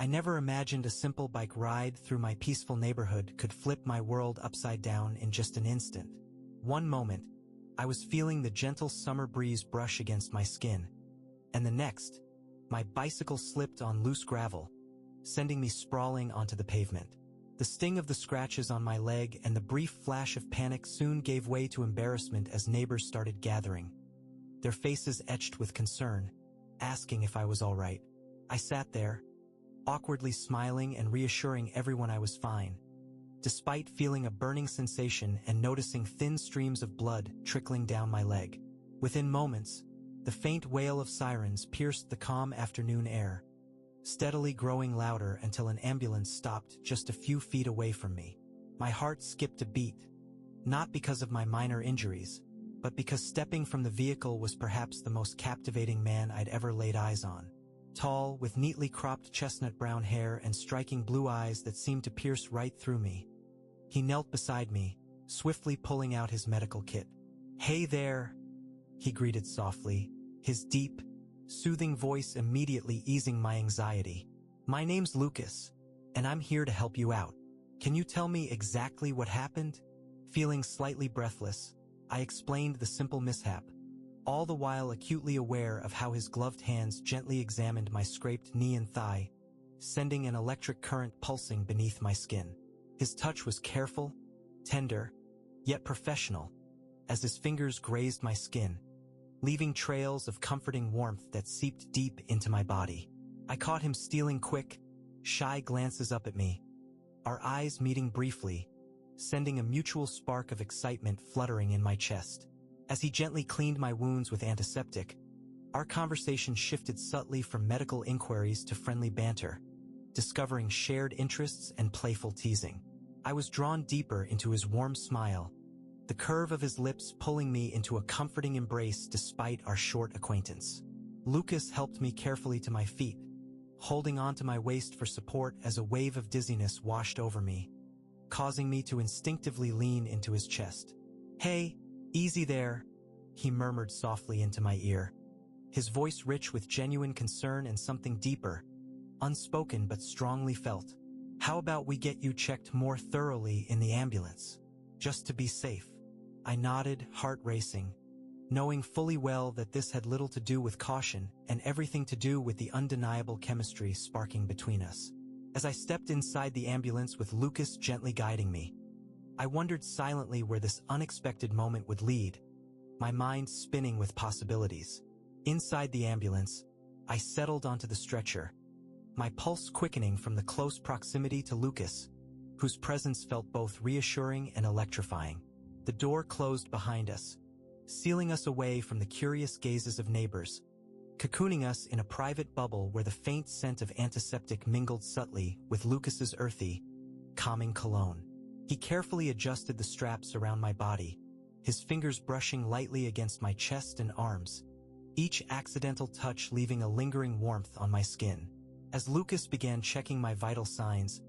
I never imagined a simple bike ride through my peaceful neighborhood could flip my world upside down in just an instant. One moment, I was feeling the gentle summer breeze brush against my skin, and the next, my bicycle slipped on loose gravel, sending me sprawling onto the pavement. The sting of the scratches on my leg and the brief flash of panic soon gave way to embarrassment as neighbors started gathering, their faces etched with concern, asking if I was all right. I sat there, awkwardly smiling and reassuring everyone I was fine, despite feeling a burning sensation and noticing thin streams of blood trickling down my leg. Within moments, the faint wail of sirens pierced the calm afternoon air, steadily growing louder until an ambulance stopped just a few feet away from me. My heart skipped a beat, not because of my minor injuries, but because stepping from the vehicle was perhaps the most captivating man I'd ever laid eyes on. Tall, with neatly cropped chestnut brown hair and striking blue eyes that seemed to pierce right through me. He knelt beside me, swiftly pulling out his medical kit. "Hey there," he greeted softly, his deep, soothing voice immediately easing my anxiety. "My name's Lucas, and I'm here to help you out. Can you tell me exactly what happened?" Feeling slightly breathless, I explained the simple mishap, all the while acutely aware of how his gloved hands gently examined my scraped knee and thigh, sending an electric current pulsing beneath my skin. His touch was careful, tender, yet professional, as his fingers grazed my skin, leaving trails of comforting warmth that seeped deep into my body. I caught him stealing quick, shy glances up at me, our eyes meeting briefly, sending a mutual spark of excitement fluttering in my chest. As he gently cleaned my wounds with antiseptic, our conversation shifted subtly from medical inquiries to friendly banter, discovering shared interests and playful teasing. I was drawn deeper into his warm smile, the curve of his lips pulling me into a comforting embrace despite our short acquaintance. Lucas helped me carefully to my feet, holding onto my waist for support as a wave of dizziness washed over me, causing me to instinctively lean into his chest. "Hey, easy there," he murmured softly into my ear, his voice rich with genuine concern and something deeper, unspoken but strongly felt. "How about we get you checked more thoroughly in the ambulance, just to be safe?" I nodded, heart racing, knowing fully well that this had little to do with caution and everything to do with the undeniable chemistry sparking between us. As I stepped inside the ambulance with Lucas gently guiding me, I wondered silently where this unexpected moment would lead, my mind spinning with possibilities. Inside the ambulance, I settled onto the stretcher, my pulse quickening from the close proximity to Lucas, whose presence felt both reassuring and electrifying. The door closed behind us, sealing us away from the curious gazes of neighbors, cocooning us in a private bubble where the faint scent of antiseptic mingled subtly with Lucas's earthy, calming cologne. He carefully adjusted the straps around my body, his fingers brushing lightly against my chest and arms, each accidental touch leaving a lingering warmth on my skin. As Lucas began checking my vital signs,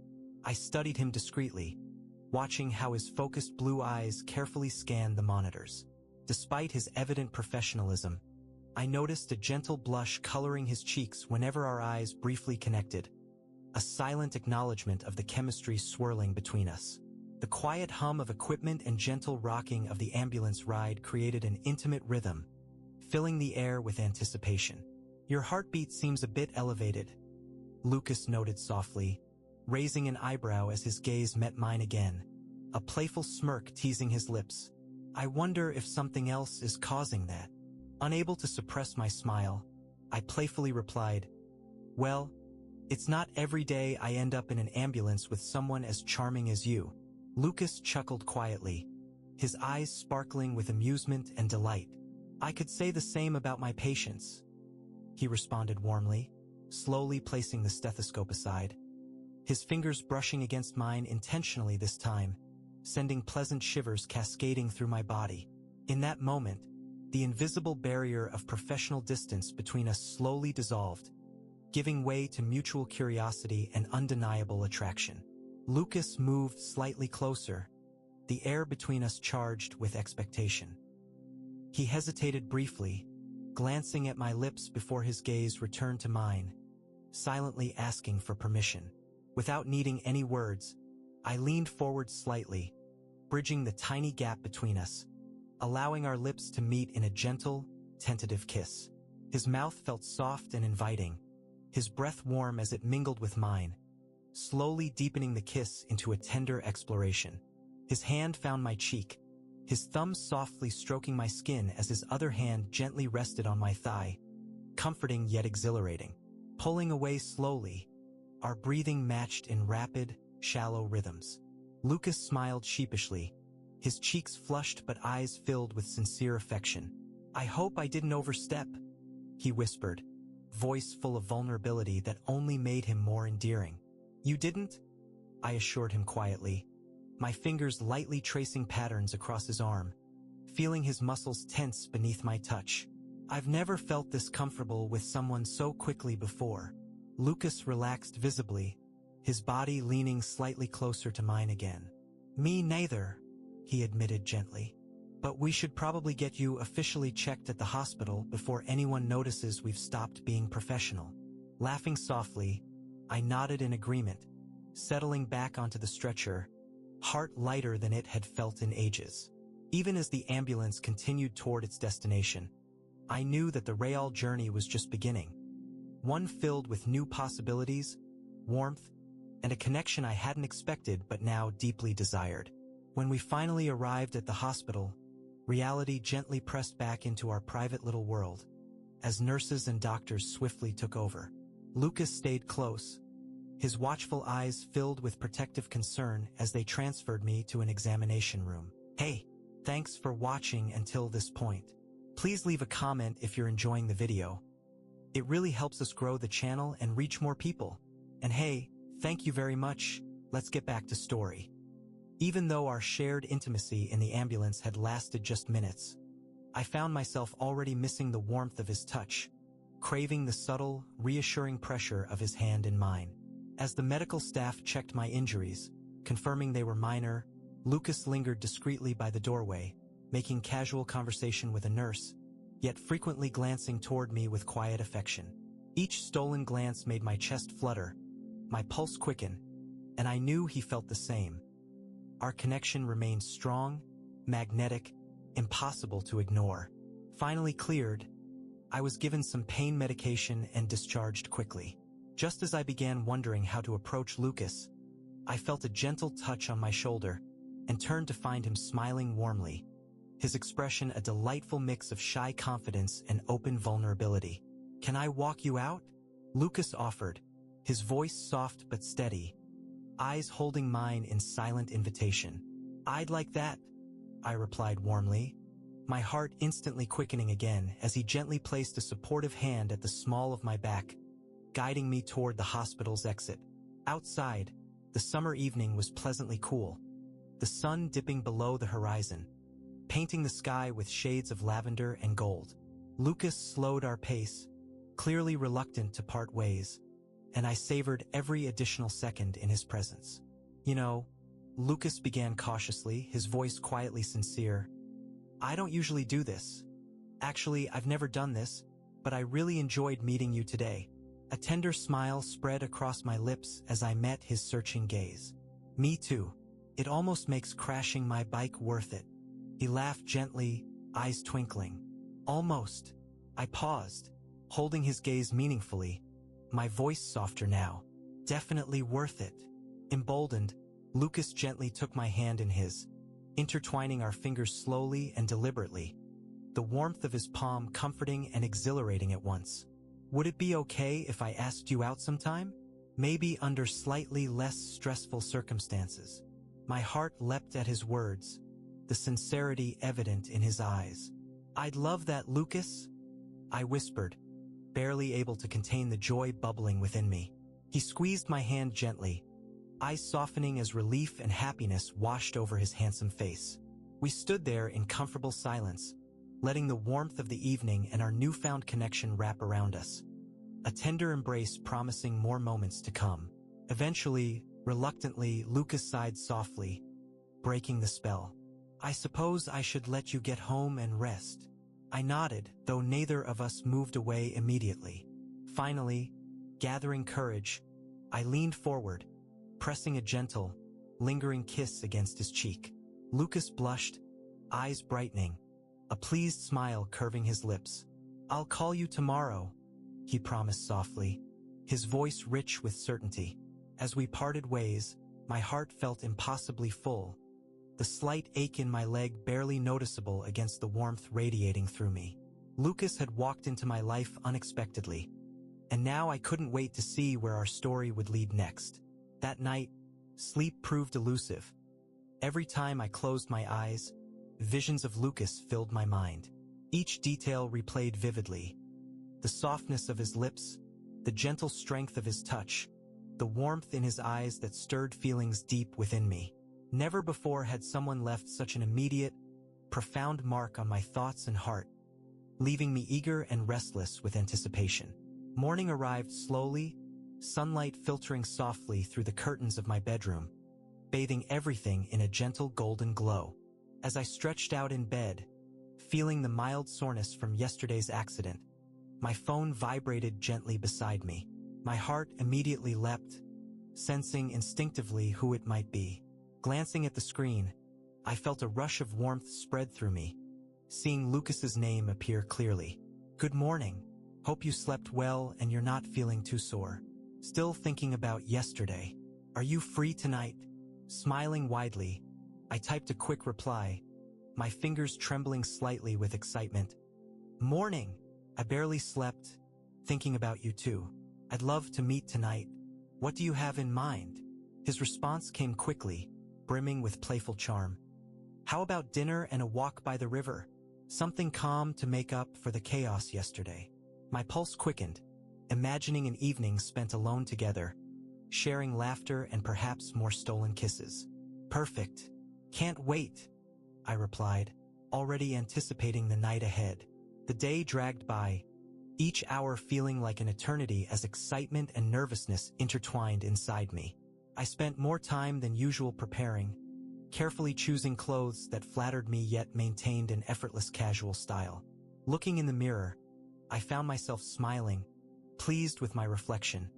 I studied him discreetly, watching how his focused blue eyes carefully scanned the monitors. Despite his evident professionalism, I noticed a gentle blush coloring his cheeks whenever our eyes briefly connected, a silent acknowledgement of the chemistry swirling between us. The quiet hum of equipment and gentle rocking of the ambulance ride created an intimate rhythm, filling the air with anticipation. "Your heartbeat seems a bit elevated," Lucas noted softly, raising an eyebrow as his gaze met mine again, a playful smirk teasing his lips. "I wonder if something else is causing that." Unable to suppress my smile, I playfully replied, "Well, it's not every day I end up in an ambulance with someone as charming as you." Lucas chuckled quietly, his eyes sparkling with amusement and delight. "I could say the same about my patients," he responded warmly, slowly placing the stethoscope aside, his fingers brushing against mine intentionally this time, sending pleasant shivers cascading through my body. In that moment, the invisible barrier of professional distance between us slowly dissolved, giving way to mutual curiosity and undeniable attraction. Lucas moved slightly closer, the air between us charged with expectation. He hesitated briefly, glancing at my lips before his gaze returned to mine, silently asking for permission. Without needing any words, I leaned forward slightly, bridging the tiny gap between us, allowing our lips to meet in a gentle, tentative kiss. His mouth felt soft and inviting, his breath warm as it mingled with mine, slowly deepening the kiss into a tender exploration. His hand found my cheek, his thumb softly stroking my skin as his other hand gently rested on my thigh, comforting yet exhilarating. Pulling away slowly, our breathing matched in rapid, shallow rhythms. Lucas smiled sheepishly, his cheeks flushed but eyes filled with sincere affection. "I hope I didn't overstep," he whispered, voice full of vulnerability that only made him more endearing. "You didn't?" I assured him quietly, my fingers lightly tracing patterns across his arm, feeling his muscles tense beneath my touch. "I've never felt this comfortable with someone so quickly before." Lucas relaxed visibly, his body leaning slightly closer to mine again. "Me neither," he admitted gently. "But we should probably get you officially checked at the hospital before anyone notices we've stopped being professional." Laughing softly, I nodded in agreement, settling back onto the stretcher, heart lighter than it had felt in ages. Even as the ambulance continued toward its destination, I knew that the real journey was just beginning, one filled with new possibilities, warmth, and a connection I hadn't expected but now deeply desired. When we finally arrived at the hospital, reality gently pressed back into our private little world, as nurses and doctors swiftly took over. Lucas stayed close, his watchful eyes filled with protective concern as they transferred me to an examination room. Hey, thanks for watching until this point. Please leave a comment if you're enjoying the video. It really helps us grow the channel and reach more people. And hey, thank you very much. Let's get back to story. Even though our shared intimacy in the ambulance had lasted just minutes, I found myself already missing the warmth of his touch, craving the subtle, reassuring pressure of his hand in mine. As the medical staff checked my injuries, confirming they were minor, Lucas lingered discreetly by the doorway, making casual conversation with a nurse, yet frequently glancing toward me with quiet affection. Each stolen glance made my chest flutter, my pulse quicken, and I knew he felt the same. Our connection remained strong, magnetic, impossible to ignore. Finally cleared, I was given some pain medication and discharged quickly. Just as I began wondering how to approach Lucas, I felt a gentle touch on my shoulder and turned to find him smiling warmly, his expression a delightful mix of shy confidence and open vulnerability. "Can I walk you out?" Lucas offered, his voice soft but steady, eyes holding mine in silent invitation. "I'd like that," I replied warmly, my heart instantly quickening again as he gently placed a supportive hand at the small of my back, guiding me toward the hospital's exit. Outside, the summer evening was pleasantly cool, the sun dipping below the horizon, painting the sky with shades of lavender and gold. Lucas slowed our pace, clearly reluctant to part ways, and I savored every additional second in his presence. "You know," Lucas began cautiously, his voice quietly sincere, "I don't usually do this. Actually, I've never done this, but I really enjoyed meeting you today." A tender smile spread across my lips as I met his searching gaze. "Me too. It almost makes crashing my bike worth it." He laughed gently, eyes twinkling. "Almost." I paused, holding his gaze meaningfully, my voice softer now. "Definitely worth it." Emboldened, Lucas gently took my hand in his, intertwining our fingers slowly and deliberately, the warmth of his palm comforting and exhilarating at once. "Would it be okay if I asked you out sometime? Maybe under slightly less stressful circumstances?" My heart leapt at his words, the sincerity evident in his eyes. "I'd love that, Lucas," I whispered, barely able to contain the joy bubbling within me. He squeezed my hand gently, eyes softening as relief and happiness washed over his handsome face. We stood there in comfortable silence, letting the warmth of the evening and our newfound connection wrap around us, a tender embrace promising more moments to come. Eventually, reluctantly, Lucas sighed softly, breaking the spell. "I suppose I should let you get home and rest." I nodded, though neither of us moved away immediately. Finally, Gathering courage, I leaned forward, pressing a gentle, lingering kiss against his cheek. Lucas blushed, eyes brightening, a pleased smile curving his lips. "I'll call you tomorrow," he promised softly, his voice rich with certainty. As we parted ways, my heart felt impossibly full, the slight ache in my leg barely noticeable against the warmth radiating through me. Lucas had walked into my life unexpectedly, and now I couldn't wait to see where our story would lead next. That night, sleep proved elusive. Every time I closed my eyes, visions of Lucas filled my mind. Each detail replayed vividly. The softness of his lips, the gentle strength of his touch, the warmth in his eyes that stirred feelings deep within me. Never before had someone left such an immediate, profound mark on my thoughts and heart, leaving me eager and restless with anticipation. Morning arrived slowly, sunlight filtering softly through the curtains of my bedroom, bathing everything in a gentle golden glow. As I stretched out in bed, feeling the mild soreness from yesterday's accident, my phone vibrated gently beside me. My heart immediately leapt, sensing instinctively who it might be. Glancing at the screen, I felt a rush of warmth spread through me, seeing Lucas's name appear clearly. "Good morning. Hope you slept well and you're not feeling too sore. Still thinking about yesterday. Are you free tonight?" Smiling widely, I typed a quick reply, my fingers trembling slightly with excitement. "Morning. I barely slept. Thinking about you too. I'd love to meet tonight. What do you have in mind?" His response came quickly, brimming with playful charm. "How about dinner and a walk by the river? Something calm to make up for the chaos yesterday." My pulse quickened, imagining an evening spent alone together, sharing laughter and perhaps more stolen kisses. "Perfect. Can't wait," I replied, already anticipating the night ahead. The day dragged by, each hour feeling like an eternity as excitement and nervousness intertwined inside me. I spent more time than usual preparing, carefully choosing clothes that flattered me yet maintained an effortless casual style. Looking in the mirror, I found myself smiling, pleased with my reflection,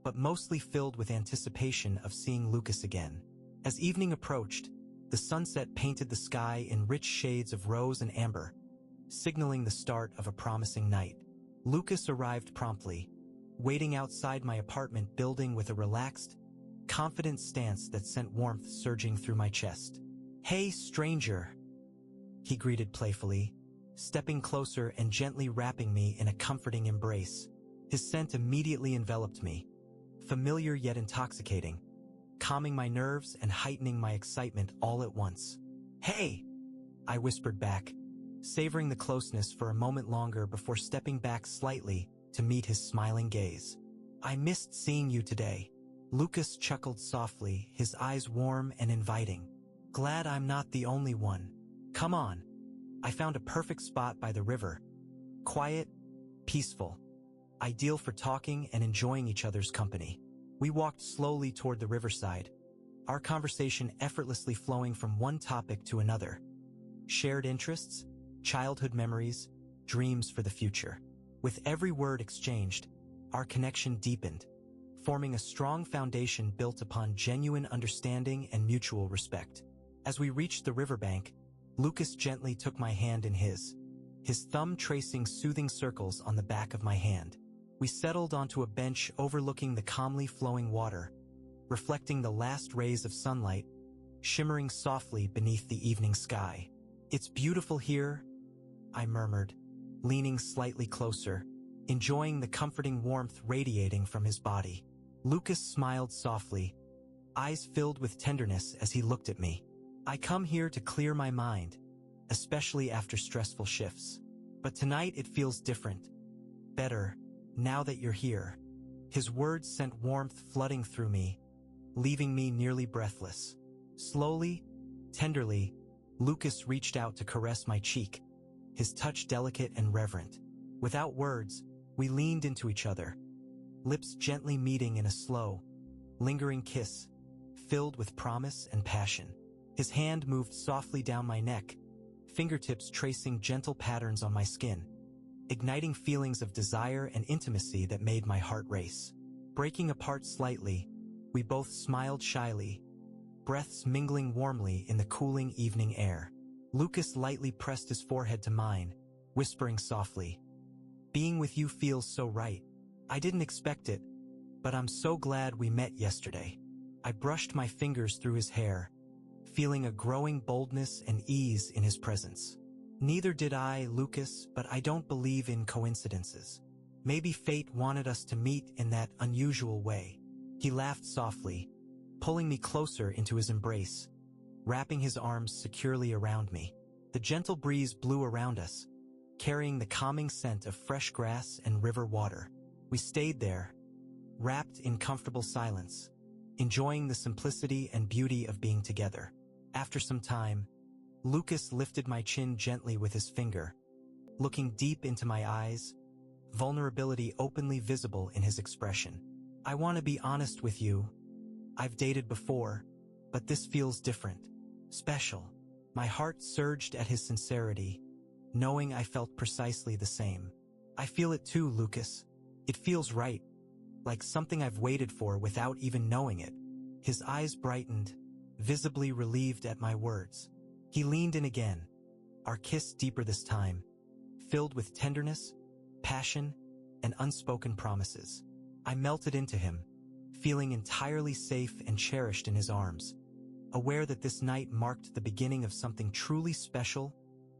but mostly filled with anticipation of seeing Lucas again. As evening approached, the sunset painted the sky in rich shades of rose and amber, signaling the start of a promising night. Lucas arrived promptly, waiting outside my apartment building with a relaxed, confident stance that sent warmth surging through my chest. "Hey, stranger," he greeted playfully, stepping closer and gently wrapping me in a comforting embrace. His scent immediately enveloped me, familiar yet intoxicating, calming my nerves and heightening my excitement all at once. "Hey," I whispered back, savoring the closeness for a moment longer before stepping back slightly to meet his smiling gaze. "I missed seeing you today." Lucas chuckled softly, his eyes warm and inviting. "Glad I'm not the only one. Come on." I found a perfect spot by the river. Quiet, peaceful, ideal for talking and enjoying each other's company. We walked slowly toward the riverside, our conversation effortlessly flowing from one topic to another. Shared interests, childhood memories, dreams for the future. With every word exchanged, our connection deepened, forming a strong foundation built upon genuine understanding and mutual respect. As we reached the riverbank, Lucas gently took my hand in his thumb tracing soothing circles on the back of my hand. We settled onto a bench overlooking the calmly flowing water, reflecting the last rays of sunlight, shimmering softly beneath the evening sky. "It's beautiful here," I murmured, leaning slightly closer, enjoying the comforting warmth radiating from his body. Lucas smiled softly, eyes filled with tenderness as he looked at me. "I come here to clear my mind, especially after stressful shifts. But tonight it feels different. Better, now that you're here." His words sent warmth flooding through me, leaving me nearly breathless. Slowly, tenderly, Lucas reached out to caress my cheek, his touch delicate and reverent. Without words, we leaned into each other, lips gently meeting in a slow, lingering kiss, filled with promise and passion. His hand moved softly down my neck, fingertips tracing gentle patterns on my skin, igniting feelings of desire and intimacy that made my heart race. Breaking apart slightly, we both smiled shyly, breaths mingling warmly in the cooling evening air. Lucas lightly pressed his forehead to mine, whispering softly, "Being with you feels so right. I didn't expect it, but I'm so glad we met yesterday." I brushed my fingers through his hair, feeling a growing boldness and ease in his presence. "Neither did I, Lucas, but I don't believe in coincidences. Maybe fate wanted us to meet in that unusual way." He laughed softly, pulling me closer into his embrace, wrapping his arms securely around me. The gentle breeze blew around us, carrying the calming scent of fresh grass and river water. We stayed there, wrapped in comfortable silence, enjoying the simplicity and beauty of being together. After some time, Lucas lifted my chin gently with his finger, looking deep into my eyes, vulnerability openly visible in his expression. "I want to be honest with you. I've dated before, but this feels different. Special." My heart surged at his sincerity, knowing I felt precisely the same. "I feel it too, Lucas. It feels right, like something I've waited for without even knowing it." His eyes brightened, visibly relieved at my words. He leaned in again, our kiss deeper this time, filled with tenderness, passion, and unspoken promises. I melted into him, feeling entirely safe and cherished in his arms, aware that this night marked the beginning of something truly special,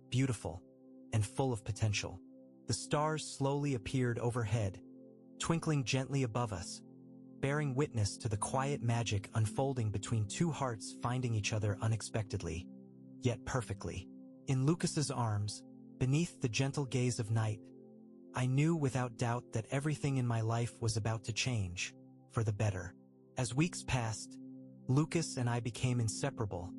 beautiful, and full of potential. The stars slowly appeared overhead, twinkling gently above us, bearing witness to the quiet magic unfolding between two hearts finding each other unexpectedly, yet perfectly. In Lucas's arms, beneath the gentle gaze of night, I knew without doubt that everything in my life was about to change, for the better. As weeks passed, Lucas and I became inseparable,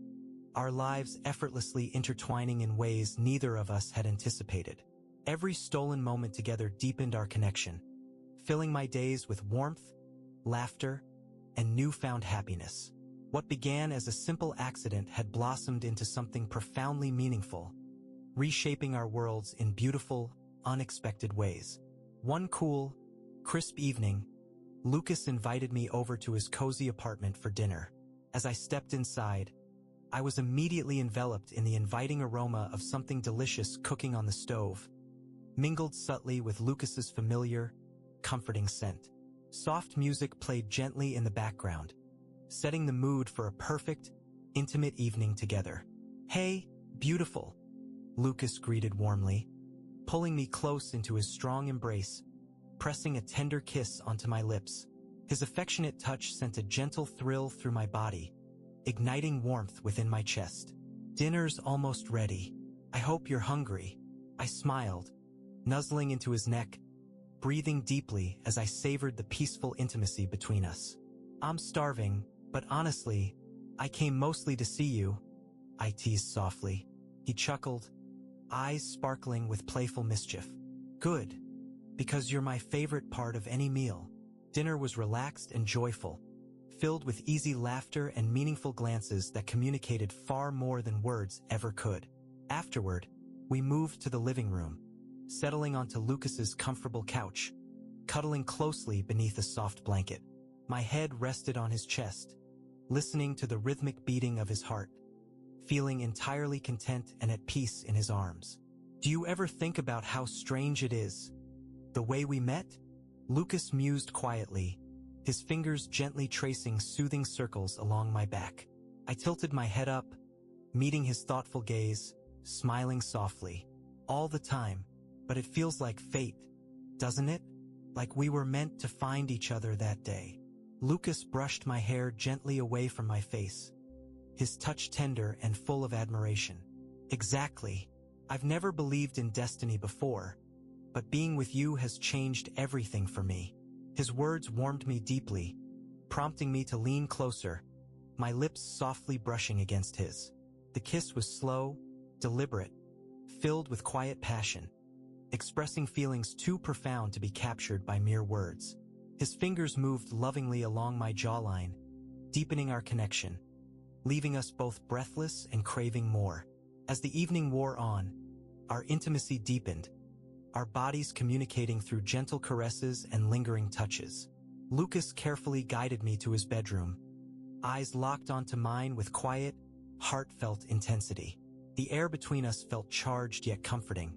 our lives effortlessly intertwining in ways neither of us had anticipated. Every stolen moment together deepened our connection, filling my days with warmth, laughter, and newfound happiness. What began as a simple accident had blossomed into something profoundly meaningful, reshaping our worlds in beautiful, unexpected ways. One cool, crisp evening, Lucas invited me over to his cozy apartment for dinner. As I stepped inside, I was immediately enveloped in the inviting aroma of something delicious cooking on the stove, mingled subtly with Lucas's familiar, comforting scent. Soft music played gently in the background, setting the mood for a perfect, intimate evening together. "Hey, beautiful," Lucas greeted warmly, pulling me close into his strong embrace, pressing a tender kiss onto my lips. His affectionate touch sent a gentle thrill through my body, igniting warmth within my chest. "Dinner's almost ready. I hope you're hungry," I smiled, nuzzling into his neck, breathing deeply as I savored the peaceful intimacy between us. "I'm starving, but honestly, I came mostly to see you," I teased softly. He chuckled, eyes sparkling with playful mischief. "Good, because you're my favorite part of any meal." Dinner was relaxed and joyful, filled with easy laughter and meaningful glances that communicated far more than words ever could. Afterward, we moved to the living room, settling onto Lucas's comfortable couch, cuddling closely beneath a soft blanket. My head rested on his chest, listening to the rhythmic beating of his heart, feeling entirely content and at peace in his arms. "Do you ever think about how strange it is, the way we met?" Lucas mused quietly, his fingers gently tracing soothing circles along my back. I tilted my head up, meeting his thoughtful gaze, smiling softly. "All the time, but it feels like fate, doesn't it? Like we were meant to find each other that day." Lucas brushed my hair gently away from my face, his touch tender and full of admiration. "Exactly. I've never believed in destiny before, but being with you has changed everything for me." His words warmed me deeply, prompting me to lean closer, my lips softly brushing against his. The kiss was slow, deliberate, filled with quiet passion, expressing feelings too profound to be captured by mere words. His fingers moved lovingly along my jawline, deepening our connection, leaving us both breathless and craving more. As the evening wore on, our intimacy deepened, our bodies communicating through gentle caresses and lingering touches. Lucas carefully guided me to his bedroom, eyes locked onto mine with quiet, heartfelt intensity. The air between us felt charged yet comforting,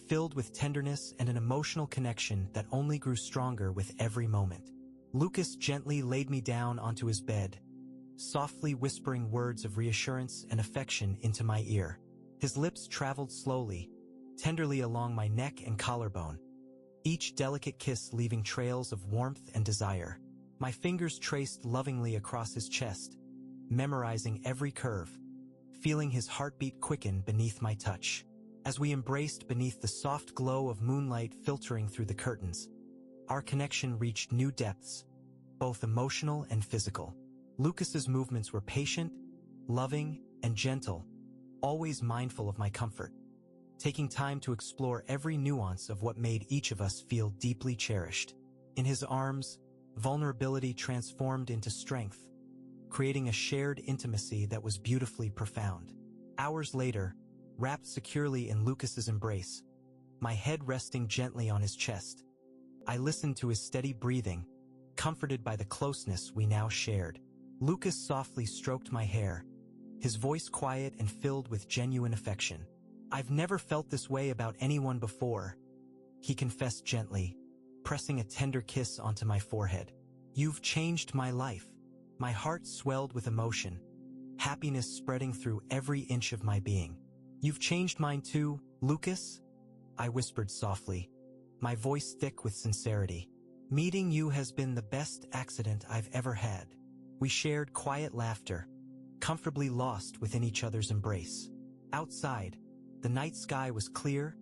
filled with tenderness and an emotional connection that only grew stronger with every moment. Lucas gently laid me down onto his bed, softly whispering words of reassurance and affection into my ear. His lips traveled slowly, tenderly along my neck and collarbone, each delicate kiss leaving trails of warmth and desire. My fingers traced lovingly across his chest, memorizing every curve, feeling his heartbeat quicken beneath my touch. As we embraced beneath the soft glow of moonlight filtering through the curtains, our connection reached new depths, both emotional and physical. Lucas's movements were patient, loving, and gentle, always mindful of my comfort, taking time to explore every nuance of what made each of us feel deeply cherished. In his arms, vulnerability transformed into strength, creating a shared intimacy that was beautifully profound. Hours later, wrapped securely in Lucas's embrace, my head resting gently on his chest, I listened to his steady breathing, comforted by the closeness we now shared. Lucas softly stroked my hair, his voice quiet and filled with genuine affection. "I've never felt this way about anyone before," he confessed gently, pressing a tender kiss onto my forehead. "You've changed my life." My heart swelled with emotion, happiness spreading through every inch of my being. "You've changed mine too, Lucas," I whispered softly, my voice thick with sincerity. "Meeting you has been the best accident I've ever had." We shared quiet laughter, comfortably lost within each other's embrace. Outside, the night sky was clear,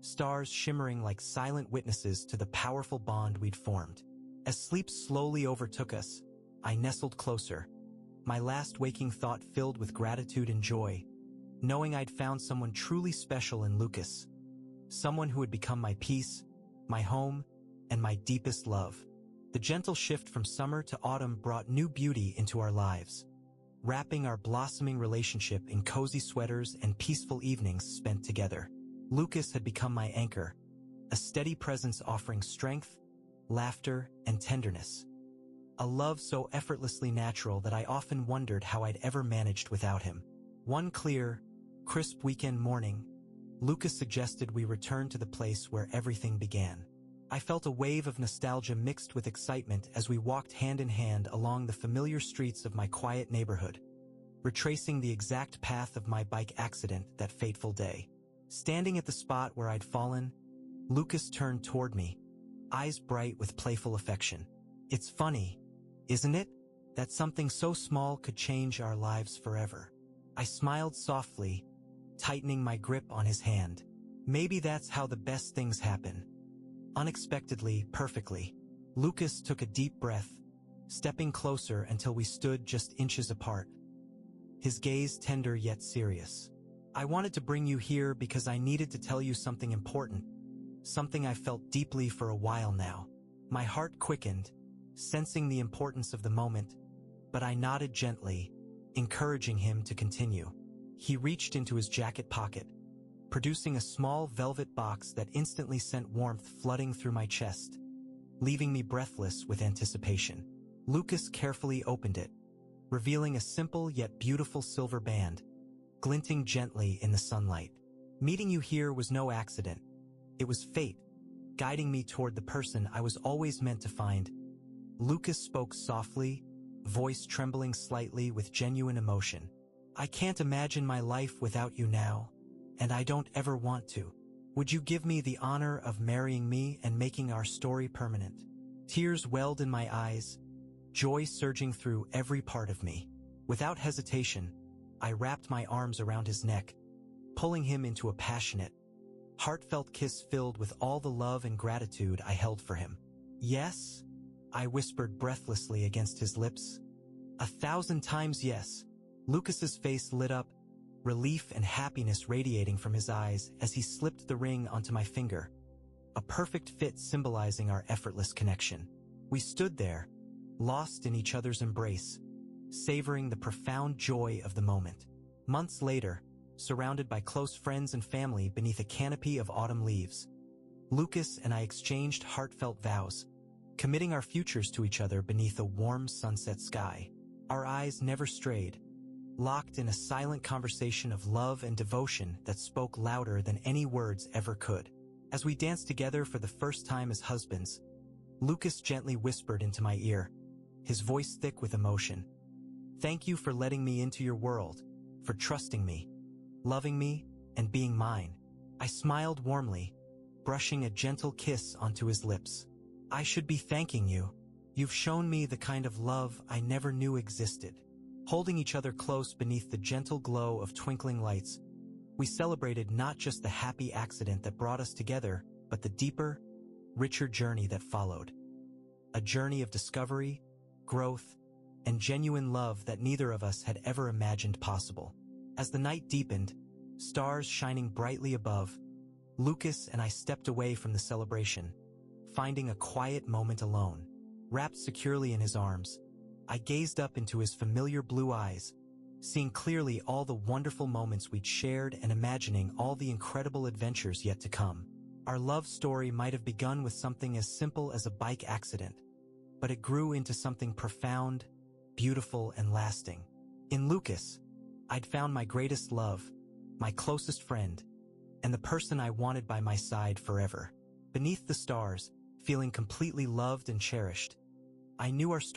stars shimmering like silent witnesses to the powerful bond we'd formed. As sleep slowly overtook us, I nestled closer, my last waking thought filled with gratitude and joy, knowing I'd found someone truly special in Lucas, someone who would become my peace, my home, and my deepest love. The gentle shift from summer to autumn brought new beauty into our lives, wrapping our blossoming relationship in cozy sweaters and peaceful evenings spent together. Lucas had become my anchor, a steady presence offering strength, laughter, and tenderness. A love so effortlessly natural that I often wondered how I'd ever managed without him. One clear, crisp weekend morning, Lucas suggested we return to the place where everything began. I felt a wave of nostalgia mixed with excitement as we walked hand in hand along the familiar streets of my quiet neighborhood, retracing the exact path of my bike accident that fateful day. Standing at the spot where I'd fallen, Lucas turned toward me, eyes bright with playful affection. "It's funny, isn't it, that something so small could change our lives forever?" I smiled softly, tightening my grip on his hand. "Maybe that's how the best things happen. Unexpectedly, perfectly." Lucas took a deep breath, stepping closer until we stood just inches apart, his gaze tender yet serious. "I wanted to bring you here because I needed to tell you something important, something I felt deeply for a while now." My heart quickened, sensing the importance of the moment, but I nodded gently, encouraging him to continue. He reached into his jacket pocket, producing a small velvet box that instantly sent warmth flooding through my chest, leaving me breathless with anticipation. Lucas carefully opened it, revealing a simple yet beautiful silver band, glinting gently in the sunlight. "Meeting you here was no accident. It was fate, guiding me toward the person I was always meant to find." Lucas spoke softly, voice trembling slightly with genuine emotion. "I can't imagine my life without you now, and I don't ever want to. Would you give me the honor of marrying me and making our story permanent?" Tears welled in my eyes, joy surging through every part of me. Without hesitation, I wrapped my arms around his neck, pulling him into a passionate, heartfelt kiss filled with all the love and gratitude I held for him. "Yes?" I whispered breathlessly against his lips. "1,000 times yes." Lucas's face lit up, relief and happiness radiating from his eyes as he slipped the ring onto my finger, a perfect fit symbolizing our effortless connection. We stood there, lost in each other's embrace, savoring the profound joy of the moment. Months later, surrounded by close friends and family beneath a canopy of autumn leaves, Lucas and I exchanged heartfelt vows, committing our futures to each other beneath a warm sunset sky. Our eyes never strayed, locked in a silent conversation of love and devotion that spoke louder than any words ever could. As we danced together for the first time as husbands, Lucas gently whispered into my ear, his voice thick with emotion. "Thank you for letting me into your world, for trusting me, loving me, and being mine." I smiled warmly, brushing a gentle kiss onto his lips. "I should be thanking you. You've shown me the kind of love I never knew existed." Holding each other close beneath the gentle glow of twinkling lights, we celebrated not just the happy accident that brought us together, but the deeper, richer journey that followed. A journey of discovery, growth, and genuine love that neither of us had ever imagined possible. As the night deepened, stars shining brightly above, Lucas and I stepped away from the celebration, finding a quiet moment alone. Wrapped securely in his arms, I gazed up into his familiar blue eyes, seeing clearly all the wonderful moments we'd shared and imagining all the incredible adventures yet to come. Our love story might have begun with something as simple as a bike accident, but it grew into something profound, beautiful, and lasting. In Lucas, I'd found my greatest love, my closest friend, and the person I wanted by my side forever. Beneath the stars, feeling completely loved and cherished, I knew our story